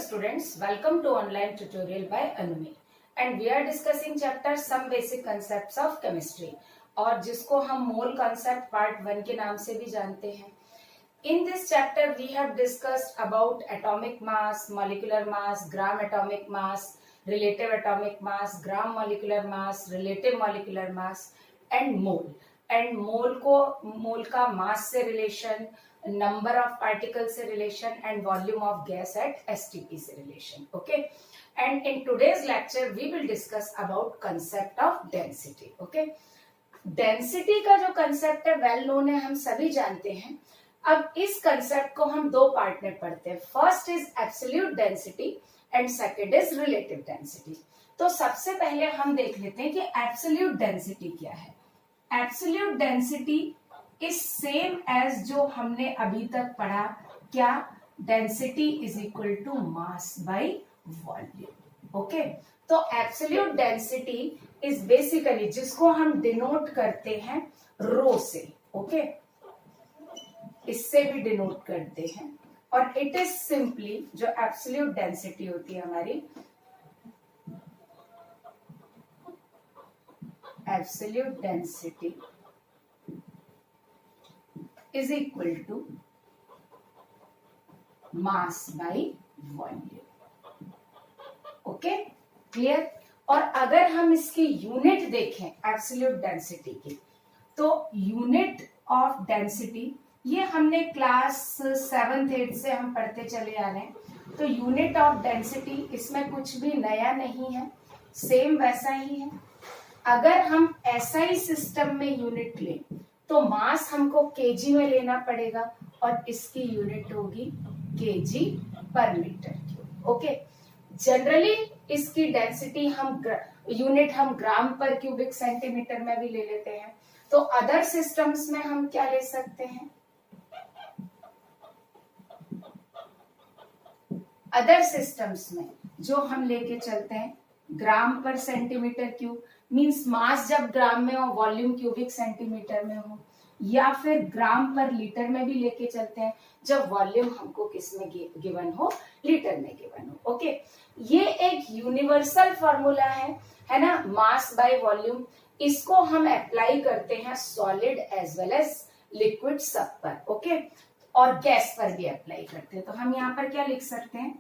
students, welcome to online tutorial by Anumi and we are discussing chapter some basic concepts of chemistry और जिसको हम मोल concept part 1 के नाम से भी जानते हैं. In this chapter we have discussed about atomic mass, molecular mass, gram atomic mass, relative atomic mass, gram molecular mass, relative molecular mass and mole. And mole का mass से relation, number of particles से relation and volume of gas at STP से relation. Okay. And in today's lecture we will discuss about concept of density. Okay. Density का जो concept है well known है, हम सभी जानते हैं. अब इस concept को हम दो पार्ट में पढ़ते हैं. First is absolute density and second is relative density. तो सबसे पहले हम देख लेते हैं कि absolute density क्या है. Absolute density is same as जो हमने अभी तक पढ़ा. क्या? Density is equal to mass by volume. Okay? तो absolute density is basically जिसको हम denote करते हैं रो से. Okay? इससे भी denote करते हैं और it is simply जो absolute density होती है हमारी, absolute density is equal to mass by volume. Okay? Clear? और अगर हम इसकी यूनिट देखें absolute density की, तो यूनिट ऑफ डेंसिटी ये हमने क्लास 7th 8th से हम पढ़ते चले आ रहे हैं. तो यूनिट ऑफ डेंसिटी इसमें कुछ भी नया नहीं है, सेम वैसा ही है. अगर हम SI सिस्टम में यूनिट लें तो मास हमको केजी में लेना पड़ेगा और इसकी यूनिट होगी केजी पर मीटर क्यूब. ओके. जनरली इसकी डेंसिटी हम यूनिट हम ग्राम पर क्यूबिक सेंटीमीटर में भी ले लेते हैं. तो अदर सिस्टम्स में हम क्या ले सकते हैं? अदर सिस्टम्स में जो हम लेके चलते हैं ग्राम पर सेंटीमीटर क्यूब, मींस मास जब ग्राम में हो, वॉल्यूम क्यूबिक सेंटीमीटर में हो, या फिर ग्राम पर लीटर में भी लेके चलते हैं जब वॉल्यूम हमको किस में गिवन हो, लीटर में गिवन हो. ओके. ये एक यूनिवर्सल फॉर्मूला है ना, मास बाय वॉल्यूम. इसको हम अप्लाई करते हैं solid as well as liquid सब पर. ओके. और गैस पर भी अप्लाई करते हैं. तो हम यहाँ पर क्या लिख सकते हैं?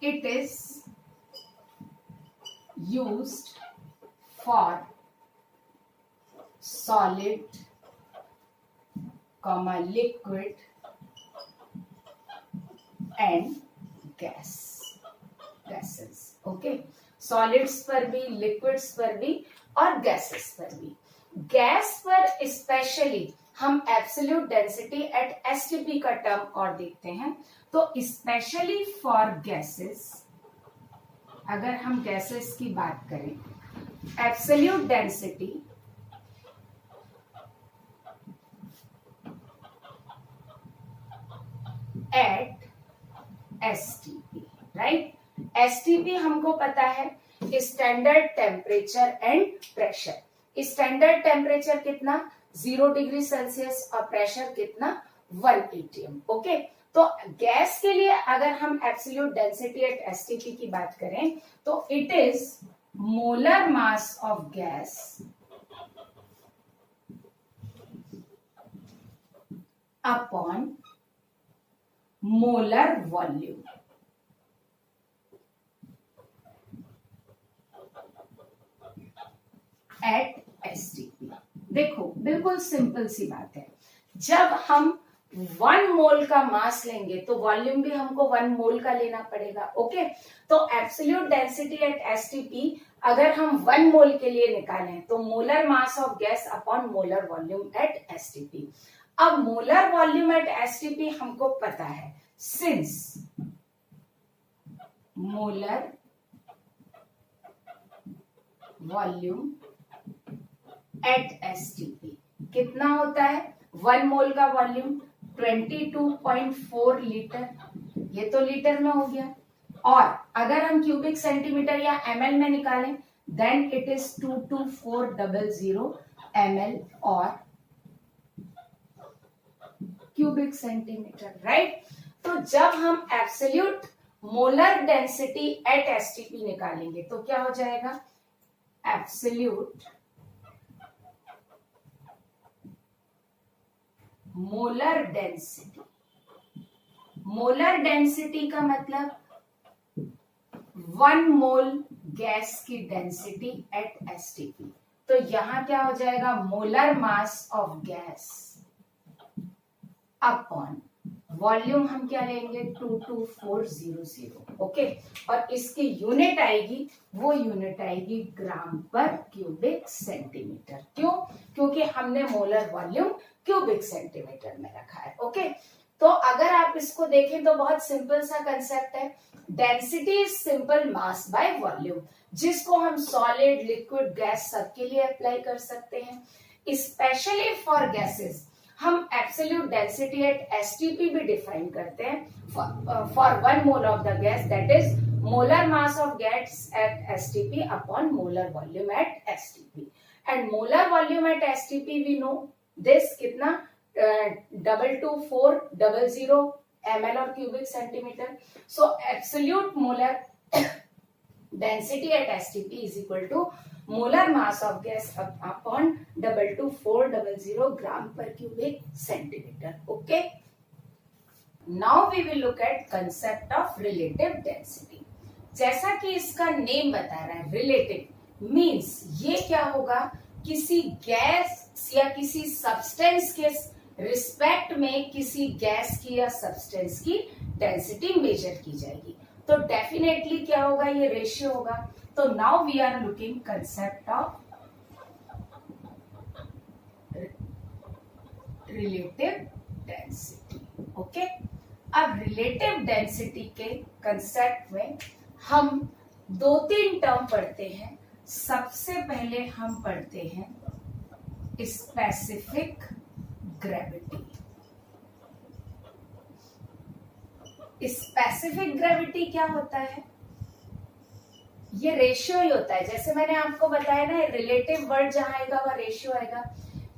It is used for solid, liquid and gases. Okay, solids पर भी, liquids पर भी और gases पर भी. गैस पर स्पेशली हम एब्सोल्यूट डेंसिटी एट STP का टर्म और देखते हैं. तो स्पेशली फॉर गैसेस, अगर हम गैसेस की बात करें, absolute density eight STP, right. STP हमको पता है standard temperature and pressure. Standard temperature कितना? 0 डिग्री सेल्सियस और प्रेशर कितना? 1 atm. ओके. तो गैस के लिए अगर हम एब्सोल्यूट डेंसिटी एट STP की बात करें तो it is molar mass of gas upon molar volume. At STP. देखो बिल्कुल सिंपल सी बात है. जब हम 1 मोल का मास लेंगे तो वॉल्यूम भी हमको 1 मोल का लेना पड़ेगा. ओके. तो एब्सोल्यूट डेंसिटी एट STP अगर हम 1 मोल के लिए निकालें तो molar mass of gas upon molar volume at STP. अब मोलर वॉल्यूम एट STP हमको पता है, since molar volume at STP कितना होता है? 1 मोल का वॉल्यूम 22.4 लीटर. ये तो लीटर में हो गया. और अगर हम क्यूबिक सेंटीमीटर या ml में निकालें देन इट इज 22400 ml और क्यूबिक सेंटीमीटर, राइट. तो जब हम absolute molar density at STP निकालेंगे तो क्या हो जाएगा, absolute molar density. Molar density का मतलब 1 मोल गैस की डेंसिटी एट एसटीपी। तो यहां क्या हो जाएगा, molar mass of gas upon volume हम क्या लेंगे 22400। ओके, और इसकी यूनिट आएगी, वो यूनिट आएगी ग्राम पर क्यूबिक सेंटीमीटर। क्यों, क्योंकि हमने मोलर वॉल्यूम क्यूबिक सेंटीमीटर में रखा है। ओके, तो अगर आप इसको देखें तो बहुत सिंपल सा कंसेप्ट है, density is simple mass by volume, जिसको हम सॉलिड लिक्विड गैस सबके लिए अप्लाई कर सकते हैं। स्पेशली फॉर गैसेस हम एब्सोल्यूट डेंसिटी एट एसटीपी भी डिफाइन करते हैं for 1 mole of the gas, that is molar mass of gas at STP upon molar volume at STP. And molar volume at STP we know this कितना 22400 ml और cubic centimetre. So absolute molar density at STP is equal to molar mass of gas upon 22400 gram per cubic centimeter. Okay. Now we will look at concept of relative density. जैसा कि इसका name बता रहा है, relative means ये क्या होगा, किसी गैस या किसी सब्सटेंस के रिस्पेक्ट में किसी गैस की या सब्सटेंस की डेंसिटी मेजर की जाएगी। तो डेफिनेटली क्या होगा, ये रेशियो होगा। तो now we are looking concept of relative density. Okay, अब रिलेटिव डेंसिटी के कंसेप्ट में हम 2-3 टर्म पढ़ते हैं। सबसे पहले हम पढ़ते हैं स्पेसिफिक ग्रेविटी। स्पेसिफिक ग्रेविटी क्या होता है, ये रेशियो ही होता है। जैसे मैंने आपको बताया ना, रिलेटिव वर्ड जहां आएगा वह रेशियो आएगा।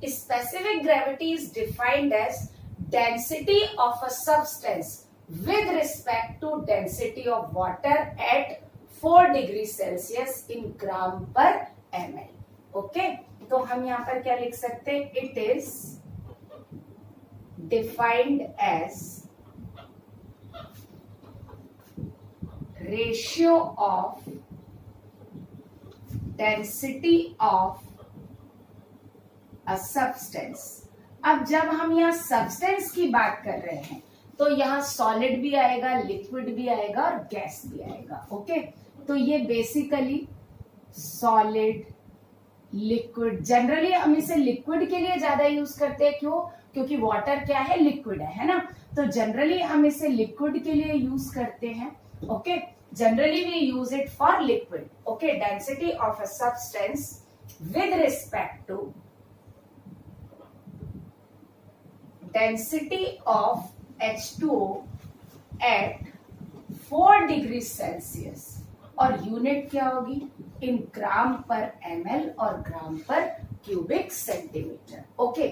Specific gravity is defined as density of a substance with respect to density of water at 4 degree Celsius in gram per ml। Okay, तो हम यहां पर क्या लिख सकते हैं, it is defined as ratio of density of a substance। अब जब हम यहाँ सब्सटेंस की बात कर रहे हैं तो यहाँ सॉलिड भी आएगा, लिक्विड भी आएगा और गैस भी आएगा। ओके, तो ये बेसिकली सॉलिड लिक्विड, जनरली हम इसे लिक्विड के लिए ज्यादा यूज करते हैं। क्यों, क्योंकि वाटर क्या है, लिक्विड है ना, तो जनरली हम इसे लिक्विड के लिए यूज करते हैं। Okay, generally we use it for liquid. Okay, density of a substance with respect to density of H2O at 4 degree Celsius, और यूनिट क्या होगी, इन ग्राम पर ml और ग्राम पर क्यूबिक सेंटीमीटर। ओके,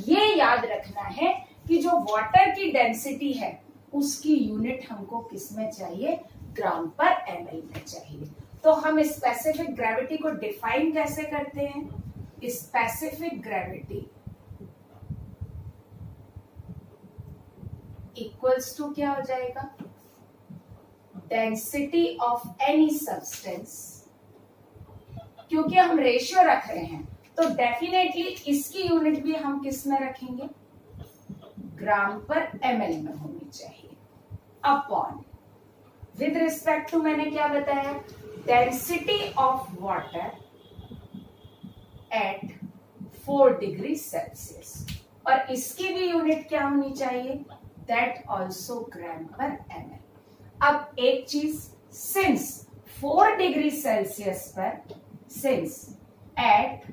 ये याद रखना है कि जो वाटर की डेंसिटी है उसकी यूनिट हमको किस में चाहिए, ग्राम पर ml में चाहिए। तो हम स्पेसिफिक ग्रेविटी को डिफाइन कैसे करते हैं, स्पेसिफिक ग्रेविटी इक्वल्स टू क्या हो जाएगा, डेंसिटी ऑफ एनी सब्सटेंस। क्योंकि हम रेशियो रख रहे हैं तो डेफिनेटली इसकी यूनिट भी हम किस में रखेंगे, ग्राम पर ml में होनी चाहिए, अपॉन विद रिस्पेक्ट टू मैंने क्या बताया, density of water at 4 degree Celsius, और इसकी भी यूनिट क्या होनी चाहिए, that also gram per ml। अब एक चीज, सिंस 4 डिग्री सेल्सियस पर, since at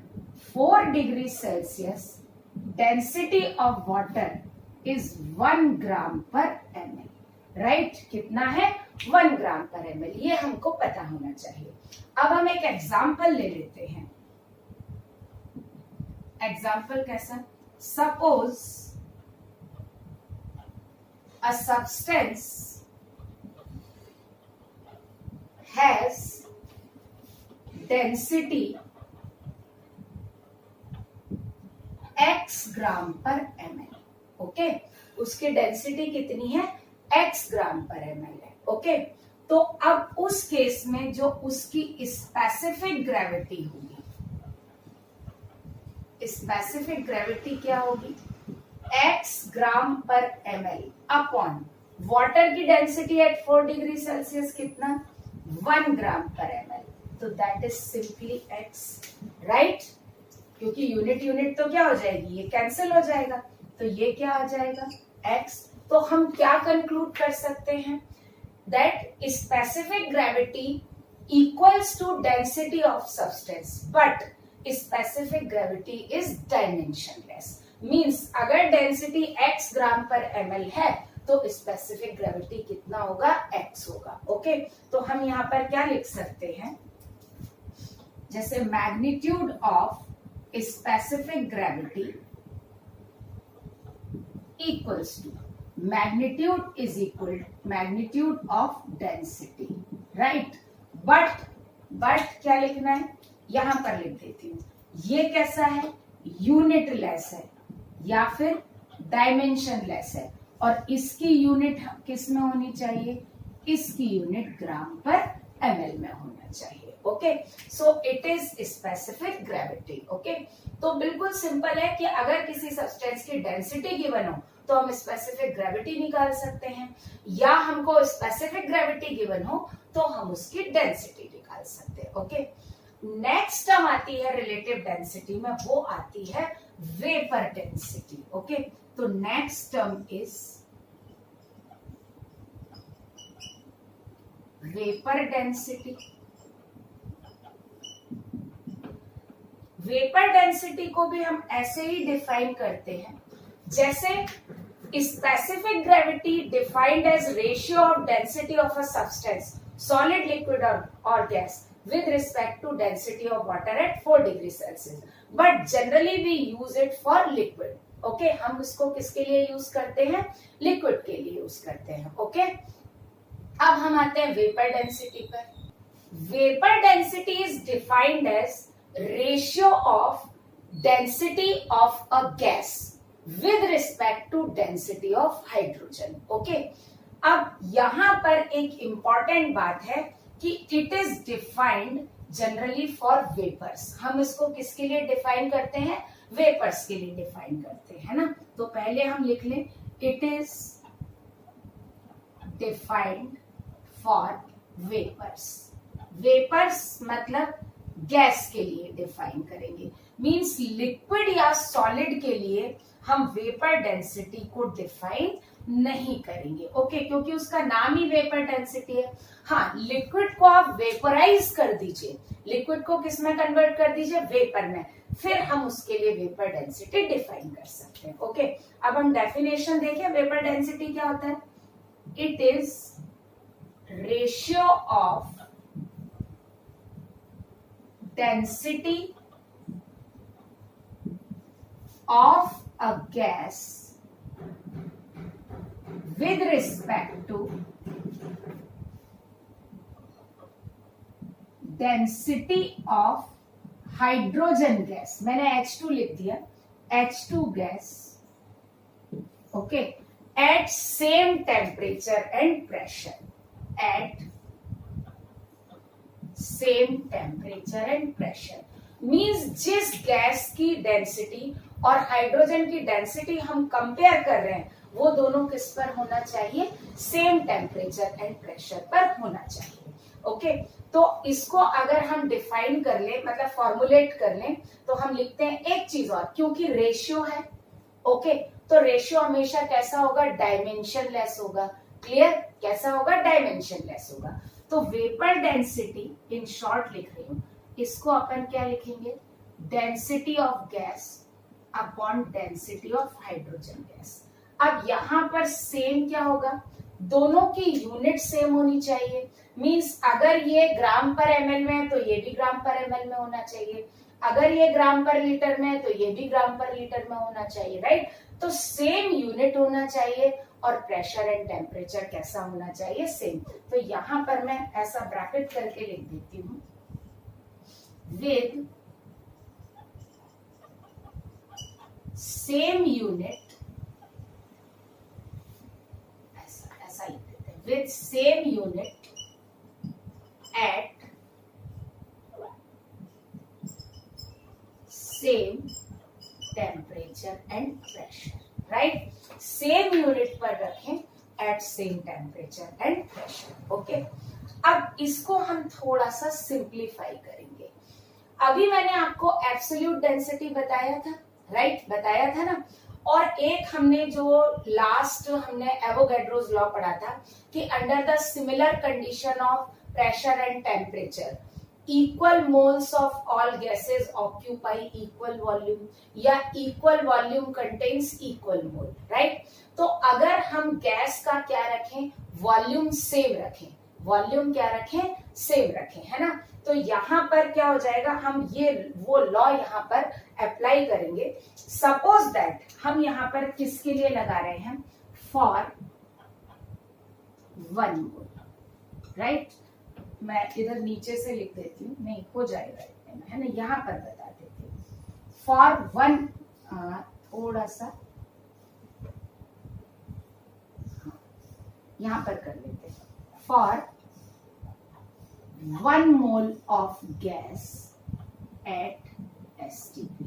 4 degree Celsius density of water is 1 gram per ml। Right, कितना है, 1 ग्राम पर ml, ये हमको पता होना चाहिए। अब हम एक एग्जाम्पल ले लेते हैं। एग्जाम्पल कैसा, suppose a substance has density x gram per ml। Okay, उसकी डेंसिटी कितनी है, x ग्राम पर ml है। ओके, तो अब उस केस में जो उसकी स्पेसिफिक ग्रेविटी होगी, स्पेसिफिक ग्रेविटी क्या होगी, x gram per ml upon water की डेंसिटी एट 4 डिग्री सेल्सियस कितना, 1 ग्राम पर ml, तो that is simply x, right. क्योंकि यूनिट यूनिट तो क्या हो जाएगी, ये कैंसिल हो जाएगा, तो ये क्या आ जाएगा, x। तो हम क्या कंक्लूड कर सकते हैं, that specific gravity equals to density of substance, but specific gravity is dimensionless. Means अगर density x gram per ml है तो स्पेसिफिक ग्रेविटी कितना होगा, x होगा। ओके, तो हम यहाँ पर क्या लिख सकते हैं, जैसे magnitude of specific gravity equals to magnitude is equal magnitude of density, right. But क्या लिखना है, यहां पर लिख देती हूं, ये कैसा है, यूनिट लेस है या फिर डायमेंशन लेस है, और इसकी यूनिट किस में होनी चाहिए, इसकी यूनिट ग्राम पर ml में होना चाहिए। Okay, so it is specific gravity. Okay, तो बिल्कुल सिंपल है कि अगर किसी सब्सटेंस की डेंसिटी गिवन हो तो हम स्पेसिफिक ग्रेविटी निकाल सकते हैं, या हमको स्पेसिफिक ग्रेविटी गिवन हो तो हम उसकी डेंसिटी निकाल सकते हैं। ओके, नेक्स्ट टर्म आती है रिलेटिव डेंसिटी में, वो आती है वेपर डेंसिटी। ओके, तो next term is vapour density. Vapour density को भी हम ऐसे ही डिफाइन करते हैं, जैसे specific gravity defined as ratio of density of a substance, solid, liquid और gas with respect to density of water at 4 degree Celsius, but generally we use it for liquid। okay, हम इसको किसके लिए use करते हैं, liquid के लिए use करते हैं। ओके, अब हम आते हैं वेपर डेंसिटी पर। Vapour density is defined as ratio of density of a gas with respect to density of hydrogen. Okay, अब यहां पर एक इंपॉर्टेंट बात है कि it is defined generally for vapours. हम इसको किसके लिए डिफाइन करते हैं, वेपर्स के लिए डिफाइन करते हैं ना। तो पहले हम लिख लें, it is defined for vapours. Vapours मतलब गैस के लिए डिफाइन करेंगे, मींस लिक्विड या सॉलिड के लिए हम वेपर डेंसिटी को डिफाइन नहीं करेंगे। ओके, क्योंकि उसका नाम ही वेपर डेंसिटी है। हाँ, लिक्विड को आप वेपराइज कर दीजिए, लिक्विड को किस में कन्वर्ट कर दीजिए, वेपर में, फिर हम उसके लिए वेपर डेंसिटी डिफाइन कर सकते हैं। ओके, अब हम डेफिनेशन देखें, वेपर डेंसिटी क्या होता है, it is ratio of density of a gas with respect to density of hydrogen gas। मैंने H2 लिख दिया, H2 gas, okay, at same temperature and pressure, at same temperature and pressure means जिस gas की density और hydrogen की density हम compare कर रहे हैं वो दोनों किस पर होना चाहिए, सेम टेम्परेचर एंड प्रेशर पर होना चाहिए। ओके, तो इसको अगर हम डिफाइन कर ले, मतलब फॉर्मुलेट कर लें, तो हम लिखते हैं एक चीज और, क्योंकि रेशियो है। ओके, तो रेशियो हमेशा कैसा होगा, डायमेंशन लेस होगा। क्लियर, कैसा होगा, डायमेंशन लेस होगा। तो वेपर डेंसिटी इन शॉर्ट लिख रही हूं, इसको अपन क्या लिखेंगे, density of gas upon density of hydrogen gas. अब यहां पर सेम क्या होगा, दोनों की यूनिट सेम होनी चाहिए। मींस अगर ये ग्राम पर एमएल में है तो ये भी ग्राम पर एमएल में होना चाहिए, अगर ये ग्राम पर लीटर में है तो ये भी ग्राम पर लीटर में होना चाहिए, राइट। तो सेम यूनिट होना चाहिए और प्रेशर एंड टेम्परेचर कैसा होना चाहिए, सेम। तो यहां पर मैं ऐसा ब्रैकेट करके लिख देती हूं, विद सेम यूनिट, ऐसा लिख देते हैं, with same unit at same temperature and pressure, right. Same unit पर रखें at same temperature and pressure, okay. अब इसको हम थोड़ा सा सिंप्लीफाई करेंगे। अभी मैंने आपको एब्सोल्यूट डेंसिटी बताया था, राइट, बताया था ना। और एक हमने जो लास्ट हमने एवोगैड्रोस लॉ पढ़ा था कि under the similar condition of pressure and temperature equal moles of all gases occupy equal volume, या इक्वल वॉल्यूम कंटेन्स इक्वल मोल, राइट। तो अगर हम गैस का क्या रखें, वॉल्यूम सेम रखें, वॉल्यूम क्या रखें, सेम रखें, है ना। तो यहां पर क्या हो जाएगा, हम ये वो लॉ यहां पर अप्लाई करेंगे। सपोज दैट हम यहां पर किसके लिए लगा रहे हैं, फॉर 1 मोल, राइट। मैं इधर नीचे से लिख देती हूँ, नहीं हो जाएगा, है ना, यहां पर बता देती हूँ। फॉर 1, थोड़ा सा यहां पर कर लेते हैं, for 1 mole of gas eight STP,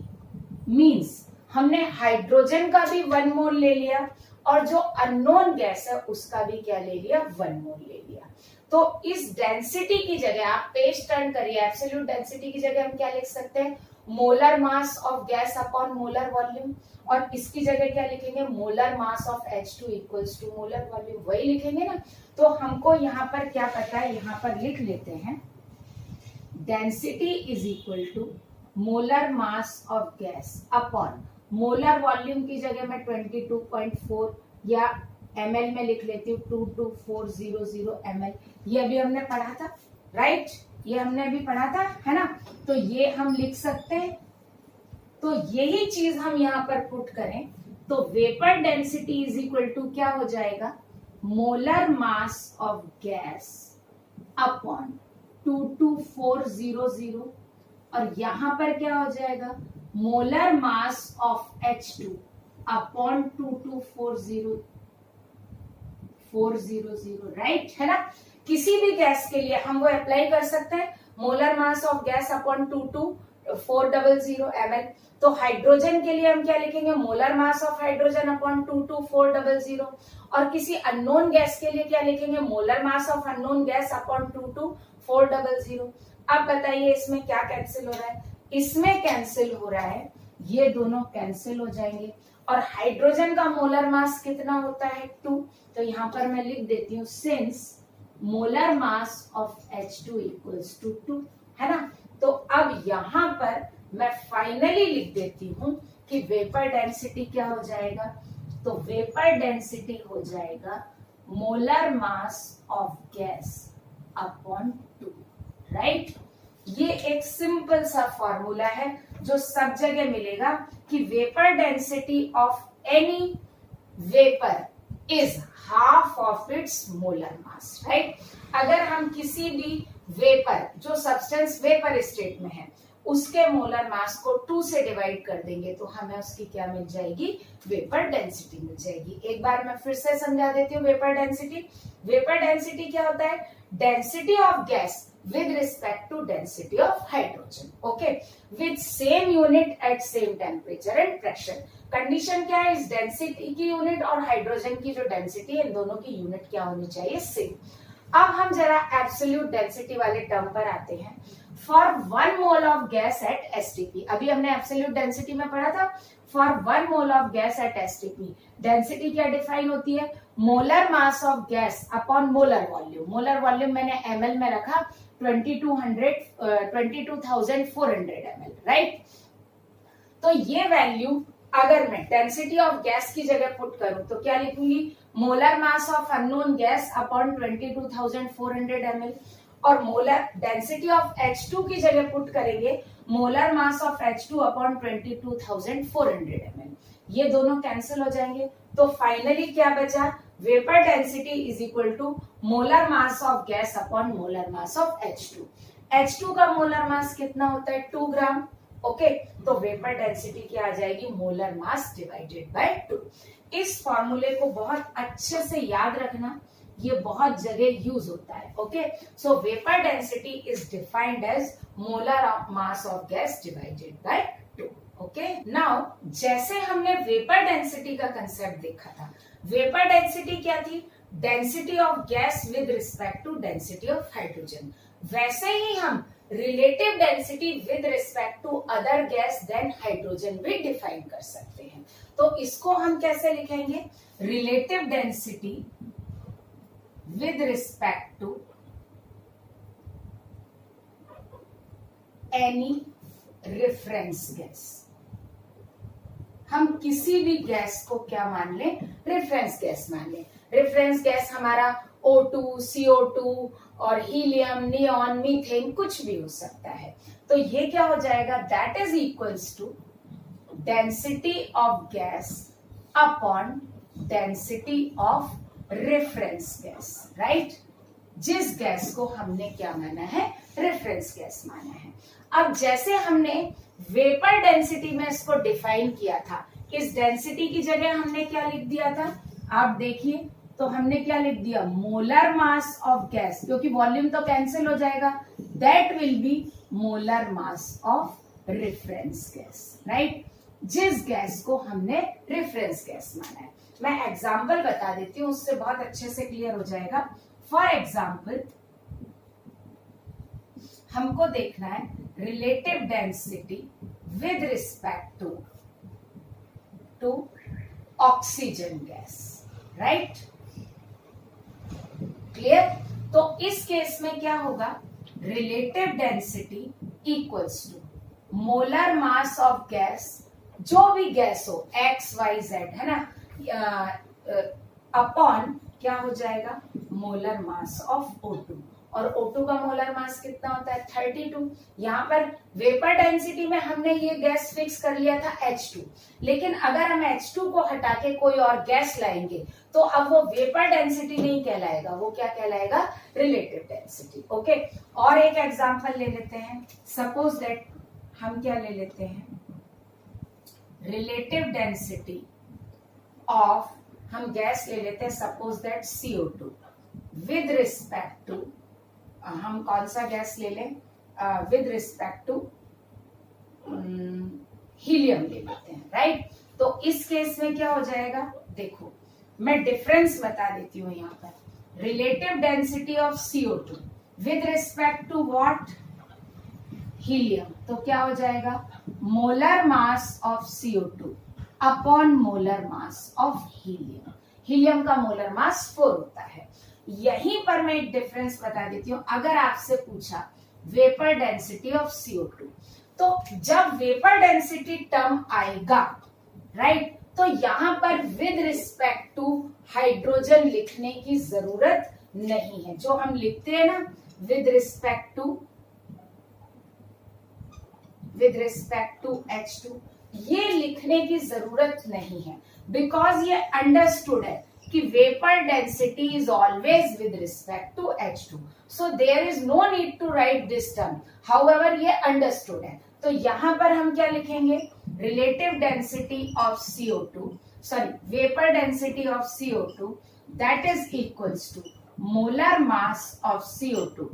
means हमने हाइड्रोजन का भी 1 मोल ले लिया और जो अननोन गैस है उसका भी क्या ले लिया, 1 मोल ले लिया। तो इस डेंसिटी की जगह आप पेज टर्न करिए, एब्सोल्यूट डेंसिटी की जगह हम क्या लिख सकते हैं, molar mass of gas upon molar volume, और इसकी जगह क्या लिखेंगे, molar mass of H2 equals to molar volume, वही लिखेंगे ना। तो हमको यहाँ पर क्या पता है, यहाँ पर लिख लेते हैं, density is equal to molar mass of gas upon molar volume की जगह मैं 22.4 या ml में लिख लेती हूँ 22400 ml, ये अभी हमने पढ़ा था, राइट, ये हमने अभी पढ़ा था, है ना। तो ये हम लिख सकते हैं। तो यही चीज हम यहाँ पर पुट करें तो vapour density is equal to क्या हो जाएगा, molar mass of gas upon 22400, और यहां पर क्या हो जाएगा, molar mass of H2 upon 22400, right, है ना। किसी भी गैस के लिए हम वो अप्लाई कर सकते हैं, molar mass of gas upon 22400 ml। तो हाइड्रोजन के लिए हम क्या लिखेंगे, molar mass of hydrogen upon 22400, और किसी अननोन गैस के लिए क्या लिखेंगे, molar mass of unknown gas upon 22400। अब बताइए इसमें क्या कैंसिल हो रहा है, इसमें कैंसिल हो रहा है, ये दोनों कैंसिल हो जाएंगे, और हाइड्रोजन का मोलर मास कितना होता है, 2। तो यहां पर मैं लिख देती हूँ, since molar mass of H2 equals to 2, है ना। तो अब यहां पर मैं फाइनली लिख देती हूं कि वेपर डेंसिटी क्या हो जाएगा, तो वेपर डेंसिटी हो जाएगा molar mass of gas upon 2, right. ये एक सिंपल सा फॉर्मूला है जो सब जगह मिलेगा कि vapour density of any vapour is half of its molar mass, right. अगर हम किसी भी वेपर जो सब्सटेंस वेपर स्टेट में है उसके मोलर मास को 2 से डिवाइड कर देंगे तो हमें उसकी क्या मिल जाएगी, वेपर डेंसिटी मिल जाएगी। एक बार मैं फिर से समझा देती हूँ वेपर डेंसिटी। वेपर डेंसिटी क्या होता है, density of gas with respect to density of hydrogen, okay, with same unit at same temperature and pressure। Condition क्या है, इस डेंसिटी की यूनिट और हाइड्रोजन की जो डेंसिटी है इन दोनों की यूनिट क्या होनी चाहिए, सेम। अब हम जरा एब्सोल्यूट डेंसिटी वाले टर्म पर आते हैं। For 1 mole of gas eight STP, अभी हमने एब्सोल्यूट डेंसिटी में पढ़ा था, for 1 mole of gas eight STP density क्या डिफाइन होती है, molar mass of gas upon molar volume. Molar volume मैंने ml में रखा, 22,400 ml, राइट। तो ये वैल्यू अगर मैं डेंसिटी ऑफ गैस की जगह पुट करूं तो क्या लिखूंगी, molar mass of unknown gas upon 22,400 ml, और मोलर डेंसिटी ऑफ H2 की जगह पुट करेंगे molar mass of H2 upon 22,400 ml। ये दोनों कैंसिल हो जाएंगे, तो फाइनली क्या बचा, vapour density is equal to molar mass of gas upon molar mass of H2। H2 का मोलर मास कितना होता है, 2 ग्राम। ओके, तो वेपर डेंसिटी क्या आ जाएगी, मोलर मास डिवाइडेड बाय 2। इस फॉर्मूले को बहुत अच्छे से याद रखना, ये बहुत जगह यूज होता है। Okay, so vapour density is defined as molar mass of gas divided by 2। Okay, now जैसे हमने वेपर डेंसिटी का कंसेप्ट देखा था, वेपर डेंसिटी क्या थी, density of gas with respect to density of hydrogen. वैसे ही हम relative density with respect to other gas than hydrogen भी डिफाइन कर सकते हैं। तो इसको हम कैसे लिखेंगे, relative density with respect to any reference gas. हम किसी भी गैस को क्या मान लें, रेफरेंस गैस मान लें। रेफरेंस गैस हमारा O2, CO2 और हीलियम, नियॉन, मीथेन कुछ भी हो सकता है। तो ये क्या हो जाएगा, that is equals to density of gas upon density of reference gas, right. जिस गैस को हमने क्या माना है, रेफरेंस गैस माना है। अब जैसे हमने वेपर डेंसिटी में इसको डिफाइन किया था, इस डेंसिटी की जगह हमने क्या लिख दिया था, आप देखिए, तो हमने क्या लिख दिया, मोलर मास ऑफ गैस, क्योंकि वॉल्यूम तो कैंसिल हो जाएगा, that will be molar mass of reference gas, right. जिस गैस को हमने रेफरेंस गैस माना है। मैं एग्जांपल बता देती हूँ, उससे बहुत अच्छे से क्लियर हो जाएगा। फॉर एग्जाम्पल, हमको देखना है relative density with respect to oxygen gas, right, clear. तो इस केस में क्या होगा, relative density equals to molar mass of gas, जो भी गैस हो X, Y, Z, है ना, अपॉन क्या हो जाएगा, मोलर मास ऑफ O2। और O2 का मोलर मास कितना होता है, 32। यहाँ पर वेपर डेंसिटी में हमने ये गैस फिक्स कर लिया था H2, लेकिन अगर हम H2 को हटा के कोई और गैस लाएंगे तो अब वो वेपर डेंसिटी नहीं कहलाएगा, वो क्या कहलाएगा, रिलेटिव डेंसिटी। ओके, और एक एग्जांपल ले लेते हैं। सपोज दैट हम क्या ले लेते हैं, रिलेटिव डेंसिटी ऑफ, हम गैस ले लेते हैं suppose that CO2 with respect to, हम कौन सा गैस ले लें, विद रिस्पेक्ट टू हीलियम ले लेते हैं, राइट। तो इस केस में क्या हो जाएगा, देखो मैं डिफरेंस बता देती हूँ यहाँ पर। Relative density of CO2 with respect to what, helium, तो क्या हो जाएगा, molar mass of CO2 upon molar mass of helium. Helium का मोलर मास 4 होता है। यहीं पर मैं एक डिफरेंस बता देती हूँ। अगर आपसे पूछा वेपर डेंसिटी ऑफ CO2, तो जब वेपर डेंसिटी टर्म आएगा, राइट, तो यहां पर विद रिस्पेक्ट टू हाइड्रोजन लिखने की जरूरत नहीं है। जो हम लिखते हैं ना, विद रिस्पेक्ट टू H2, ये लिखने की जरूरत नहीं है, बिकॉज ये अंडरस्टूड है कि vapour density is always with respect to H2, so there is no need to write this term. However ये अंडरस्टूड है, तो यहां पर हम क्या लिखेंगे, relative density of CO2, sorry, vapour density of CO2 that is equals to molar mass of CO2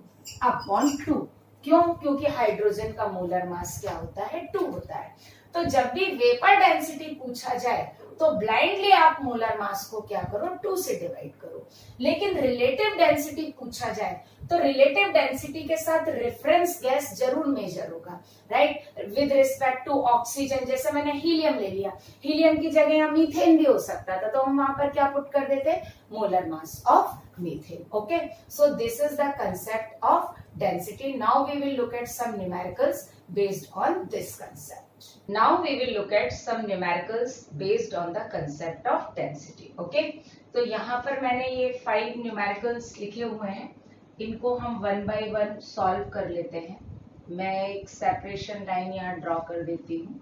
upon 2। क्यों, क्योंकि हाइड्रोजन का मोलर मास क्या होता है, 2 होता है। तो जब भी वेपर डेंसिटी पूछा जाए तो ब्लाइंडली आप मोलर मास को क्या करो, 2 से डिवाइड करो। लेकिन रिलेटिव डेंसिटी पूछा जाए तो रिलेटिव डेंसिटी के साथ रेफरेंस गैस जरूर मेजर होगा, right. With respect to oxygen, जैसे मैंने हीलियम ले लिया, हीलियम की जगह मीथेन भी हो सकता था, तो हम वहां पर क्या पुट कर देते, molar mass of methane. Okay, so this is the concept of density. Now we will look at some numericals based on this concept. Now we will look at some numericals based on the concept of density. Okay, तो यहाँ पर मैंने ये 5 numericals लिखे हुए हैं, इनको हम 1 by 1 सॉल्व कर लेते हैं। मैं एक सेपरेशन लाइन यहाँ ड्रॉ कर देती हूँ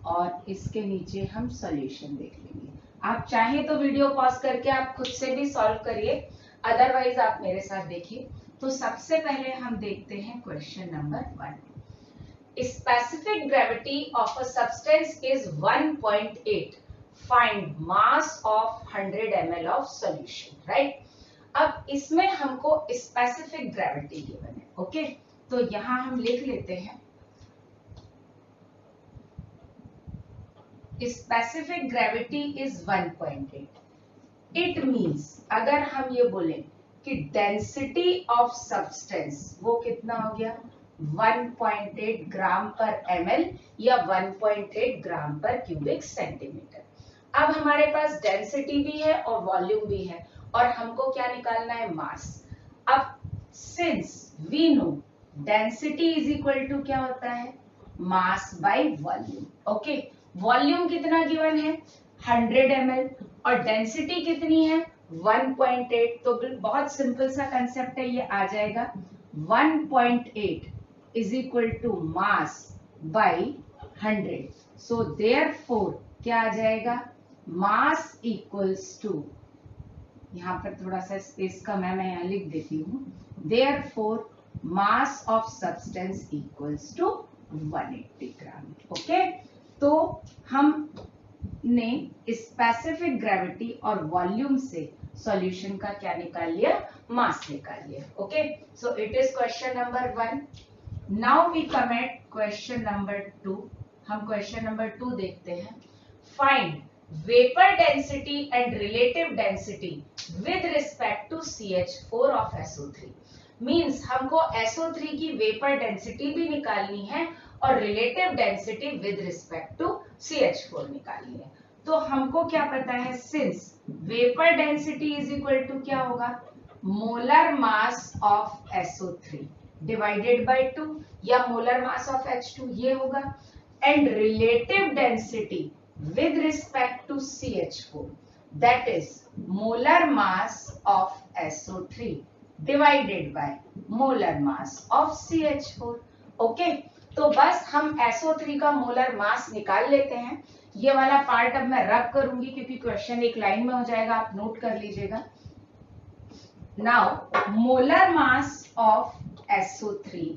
और इसके नीचे हम सॉल्यूशन देख लेंगे। आप चाहें तो वीडियो पॉज करके आप खुद से भी सॉल्व करिए, अदरवाइज आप मेरे साथ देखिए। तो सबसे पहले हम देखते हैं question number 1। Specific gravity of a substance is 1.8, find mass of 100 ml of solution, right. अब इसमें हमको स्पेसिफिक ग्रेविटी गिवन है, ओके। तो यहां हम लिख लेते हैं specific gravity is 1.8। It means अगर हम ये बोलें कि डेंसिटी ऑफ सब्सटेंस वो कितना हो गया 1.8 ग्राम पर ml या 1.8 ग्राम पर क्यूबिक सेंटीमीटर। अब हमारे पास डेंसिटी भी है और वॉल्यूम भी है और हमको क्या निकालना है, मास। अब since we know density is equal to क्या होता है, mass by volume, okay. Volume कितना गिवन है 100 ml और डेंसिटी कितनी है 1.8। तो बहुत सिंपल सा कंसेप्ट है, ये आ जाएगा 1.8 is equal to mass by 100। So therefore क्या आ जाएगा, मास इक्वल्स टू, यहां पर थोड़ा सा स्पेस कम है, मैं यहां लिख देती हूं, therefore mass of substance equals to 180 gram, okay. तो हमने स्पेसिफिक ग्रेविटी और वॉल्यूम से सॉल्यूशन का क्या निकाल लिया, मास निकाल लिया, okay. So it is question number 1। Now we come at question number 2। हम क्वेश्चन नंबर 2 देखते हैं। Find vapour density and relative density with respect to CH4 of SO3। Means हमको SO3 की वेपर डेंसिटी भी निकालनी है और relative density with respect to CH4 निकालनी है। तो हमको क्या पता है, since vapour density is equal to क्या होगा, molar mass of SO3 divided by 2 या मोलर मास ऑफ H2 ये होगा, and relative density with respect to CH4 that is molar mass of SO3 divided by molar mass of CH4, okay। तो बस हम SO3 का molar मास निकाल लेते हैं। ये वाला पार्ट अब मैं रब करूंगी क्योंकि क्वेश्चन एक लाइन में हो जाएगा, आप नोट कर लीजिएगा। Now molar mass of SO3,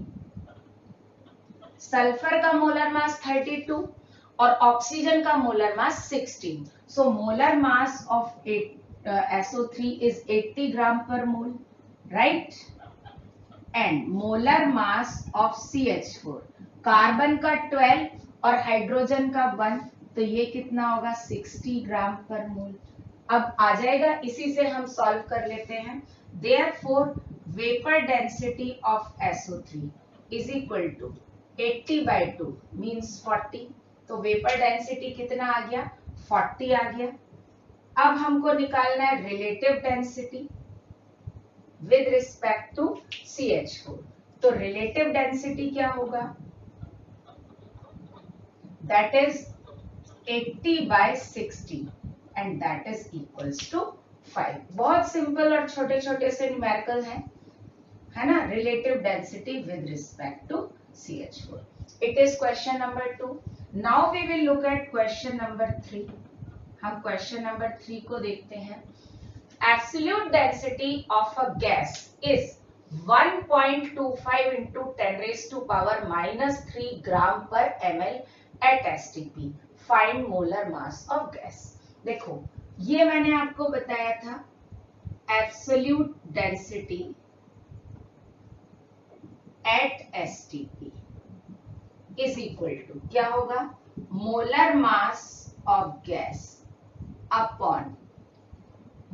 sulphur का मोलर मास 32 और ऑक्सीजन का molar mass 16। So molar mass of SO3 is 80 gram पर mole, right. And molar mass of CH4, carbon का 12 और हाइड्रोजन का 1, तो ये कितना होगा 60 ग्राम पर मोल। अब आ जाएगा, इसी से हम सॉल्व कर लेते हैं। Therefore vapour density of SO3 is equal to 80/2 means 40। तो वेपर डेंसिटी कितना आ गया 40 आ गया। अब हमको निकालना है relative density with respect to CH4। तो रिलेटिव डेंसिटी क्या होगा, that is 80/60 and that is equals to 5। बहुत सिंपल और छोटे छोटे से न्यूमेरिकल हैं, है ना, relative density with respect to CH4। It is question number 2। Now we will look at question number 3। हम question number 3 को देखते हैं। Absolute density of a gas is 1.25 into 10 raised to power -3 gram per ml at STP। Find molar mass of gas। देखो ये मैंने आपको बताया था absolute density at STP is equal to क्या होगा, molar mass of gas upon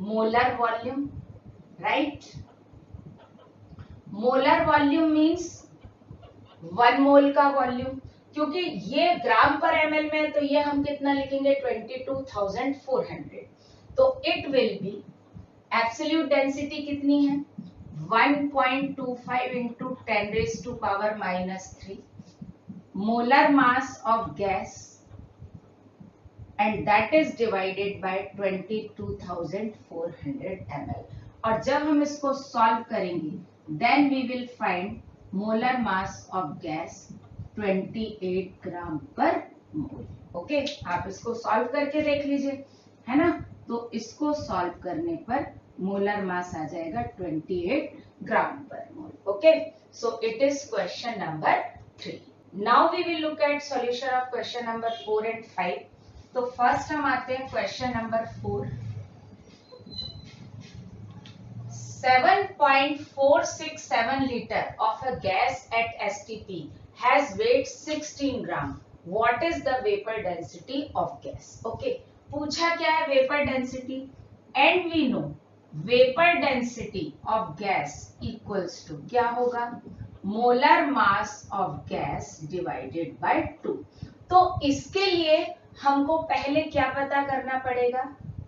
molar volume, right. Molar volume means 1 mole का volume, क्योंकि ये ग्राम पर ml में, तो ये हम कितना लिखेंगे 22,400। तो it will B absolute density कितनी है 1.25 into 10 raised to power -3 molar mass of gas and that is divided by 22,400 ml। और जब हम इसको सॉल्व करेंगे then we will find molar mass of gas 28 gram पर मोल, ओके। आप इसको सॉल्व करके देख लीजिए, है ना। तो इसको सॉल्व करने पर मोलर मास आ जाएगा 28 ग्राम पर mole. Okay, so it is question number 3। Now we will look at solution of question number 4 and 5। तो फर्स्ट हम आते हैं question number 4। 7.467 liter of a gas at STP has weight 16 gram. What is the vapor density of gas? Okay, पूछा क्या है vapor density, and we know vapor density of gas equals to क्या होगा, molar mass of gas divided by 2। तो इसके लिए हमको पहले क्या पता करना पड़ेगा,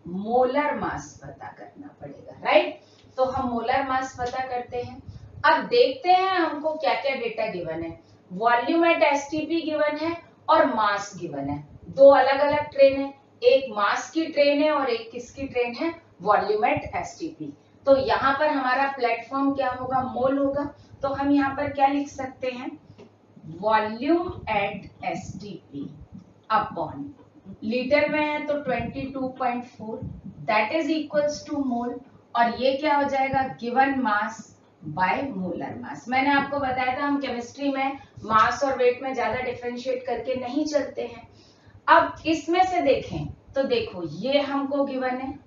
मोलर मास पता करना पड़ेगा, राइट। तो हम मोलर मास पता करते हैं। अब देखते हैं हमको क्या क्या डेटा गिवन है। वॉल्यूम एट एसटीपी गिवन है और मास गिवन है। दो अलग अलग ट्रेन है, एक मास की ट्रेन है और एक किसकी ट्रेन है, वॉल्यूम एट एसटीपी। तो यहाँ पर हमारा प्लेटफॉर्म क्या होगा, मोल होगा। तो हम यहाँ पर क्या लिख सकते हैं, volume at STP upon litre में है तो 22.4 दैट इज इक्वल्स टू मोल, और ये क्या हो जाएगा, given mass by molar mass. मैंने आपको बताया था हम केमिस्ट्री में मास और वेट में ज्यादा डिफरेंशिएट करके नहीं चलते हैं। अब इसमें से देखें तो देखो ये हमको गिवन है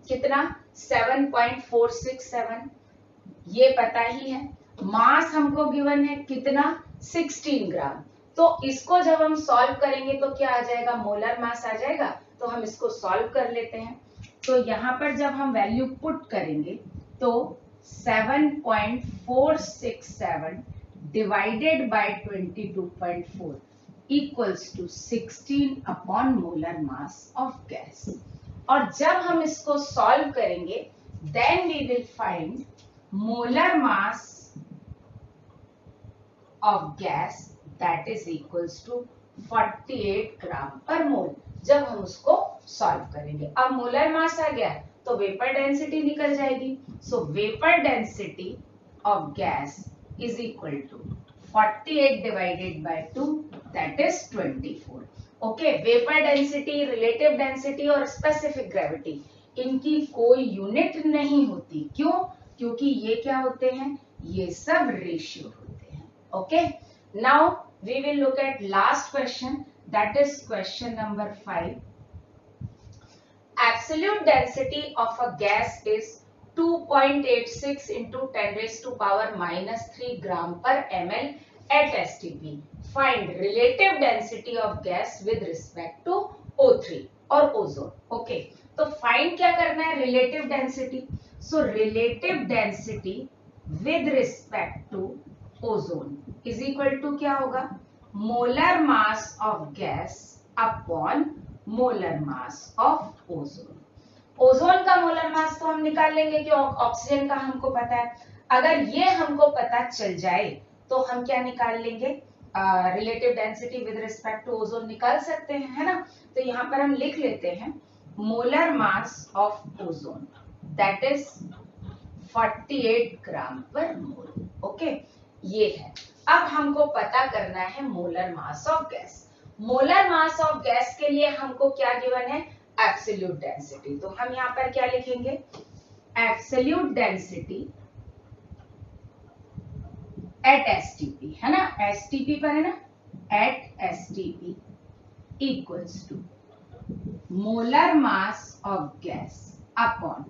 कितना, 7.467, ये पता ही है। मास हमको गिवन है कितना, 16 ग्राम। तो इसको जब हम सॉल्व करेंगे तो क्या आ जाएगा, मोलर मास आ जाएगा। तो हम इसको सॉल्व कर लेते हैं। तो यहाँ पर जब हम वैल्यू पुट करेंगे तो 7.467 divided by 22.4 equals to 16 upon molar mass of gas. और जब हम इसको सॉल्व करेंगे then we will find molar mass of gas that is equals to 48 gram पर मोल, जब हम उसको सॉल्व करेंगे। अब मोलर मास आ गया तो वेपर डेंसिटी निकल जाएगी। So vapour density of gas is equal to 48 divided by 2 that is 24। Okay, vapour density, relative density और स्पेसिफिक ग्रेविटी इनकी कोई यूनिट नहीं होती। क्यों, क्योंकि ये क्या होते हैं, ये सब रेशियो होते हैं। Okay, now we will look at last question, that is question number 5. Absolute density of a gas is 2.86 into 10 raised to power minus 3 gram per ml at STP. Find relative density of gas with respect to O3 और ozone. Okay, तो find क्या करना है, relative density. So relative density with respect to ozone is equal to क्या होगा, molar mass of gas upon molar mass of ozone। Ozone का molar मास तो हम निकाल लेंगे कि ऑक्सीजन का हमको पता है। अगर ये हमको पता चल जाए तो हम क्या निकाल लेंगे, relative density with respect to ozone निकाल सकते हैं, है ना। तो यहाँ पर हम लिख लेते हैं molar mass of ozone that is 48 gram पर मोल। ओके, ये है। अब हमको पता करना है molar mass of gas. Molar mass of gas के लिए हमको क्या गिवन है, एब्सोल्यूट डेंसिटी। तो हम यहाँ पर क्या लिखेंगे, एब्सोल्यूट डेंसिटी एट एसटीपी, है ना, एसटीपी पर है ना, at STP equals to molar mass of gas upon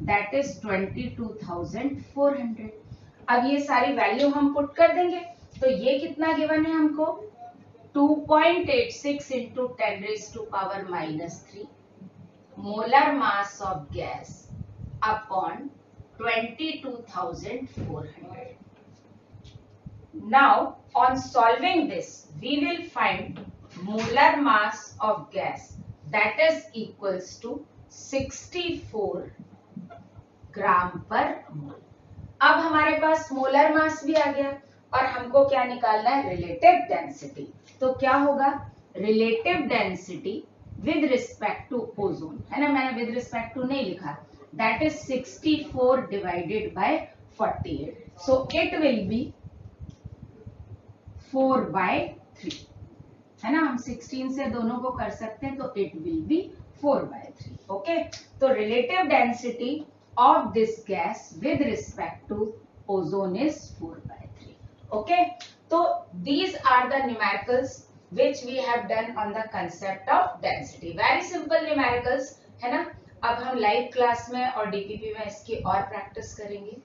that is 22,400। अब ये सारी वैल्यू हम पुट कर देंगे तो ये कितना गिवन है हमको, 2.86 into 10 raise to power -3 molar mass of gas upon 22,400। Now on solving this we will find molar mass of gas that is equals to 64 ग्राम पर मोल। अब हमारे पास मोलर मास भी आ गया और हमको क्या निकालना है, रिलेटिव डेंसिटी। तो क्या होगा, relative density with respect to ozone, है ना, मैंने विद रिस्पेक्ट टू नहीं लिखा, that is 64 divided by 48। So it will be 4/3, है ना। हम 16 से दोनों को कर सकते हैं तो इट विल बी 4/3। ओके, तो relative density of this gas with respect to ozone is 4/3. Okay, तो these are the numericals which we have done on the concept of density. Very simple numericals है ना. अब हम live class में और DPP में इसकी और प्रैक्टिस करेंगे.